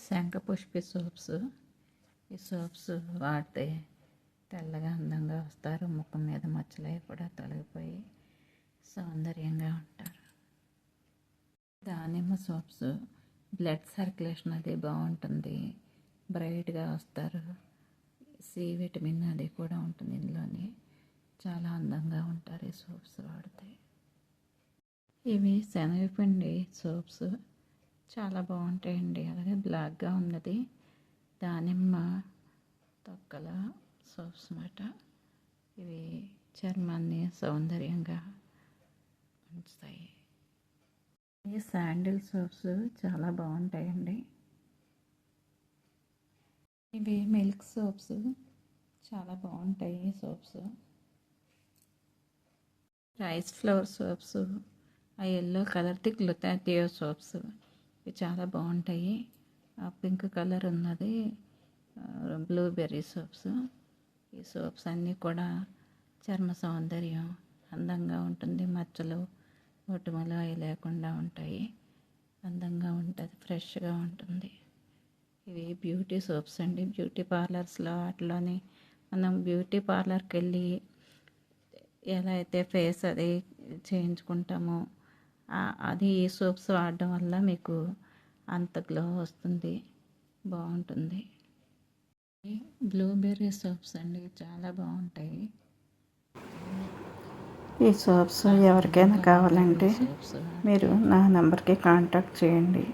Shankhpushpi soaps. ఈ soaps వాడితే తెల్లగా అందంగా వస్తారు. ముఖం మీద మచ్చలవి కూడా తొలగిపోయి సౌందర్యంగా ఉంటారు. దానిమ్మ సోప్స్ బ్లడ్ సర్క్యులేషన్ అది బాగుంటుంది, బ్రైట్గా వస్తారు. సి విటమిన్ అది కూడా ఉంటుంది ఇందులోని. చాలా అందంగా ఉంటారు ఈ సోప్స్ వాడితే. ఇవి శనగపిండి సోప్స్ చాలా బాగుంటాయండి. అలాగే బ్లాక్గా ఉన్నది దానిమ్మ తొక్కల సోప్స్ అన్నమాట. ఇవి చర్మాన్ని సౌందర్యంగా ఉంచుతాయి. ఈ శాండిల్ సోప్స్ చాలా బాగుంటాయండి. ఇవి మిల్క్ సోప్స్ చాలా బాగుంటాయి. ఈ సోప్స్ రైస్ ఫ్లవర్ సోప్స్, ఆ ఎల్లో కలర్ది గ్లూటాథియో సోప్స్ ఇవి చాలా బాగుంటాయి. ఆ పింక్ కలర్ ఉన్నది బ్లూబెర్రీ సోప్స్. ఈ సోప్స్ అన్నీ కూడా చర్మ సౌందర్యం అందంగా ఉంటుంది. మచ్చలు మొటిమలు అవి లేకుండా ఉంటాయి. అందంగా ఉంటుంది, ఫ్రెష్గా ఉంటుంది. ఇవి బ్యూటీ సోప్స్ అండి. బ్యూటీ పార్లర్స్లో వాటిలోని మనం బ్యూటీ పార్లర్కి వెళ్ళి ఎలా అయితే ఫేస్ అది చేయించుకుంటామో అది ఈ సోప్స్ వాడడం వల్ల మీకు అంత గ్లో వస్తుంది, బాగుంటుంది. బ్లూబెర్రీ సోప్స్ అండి చాలా బాగుంటాయి. ఈ సోప్స్ ఎవరికైనా కావాలంటే మీరు నా నెంబర్కి కాంటాక్ట్ చేయండి.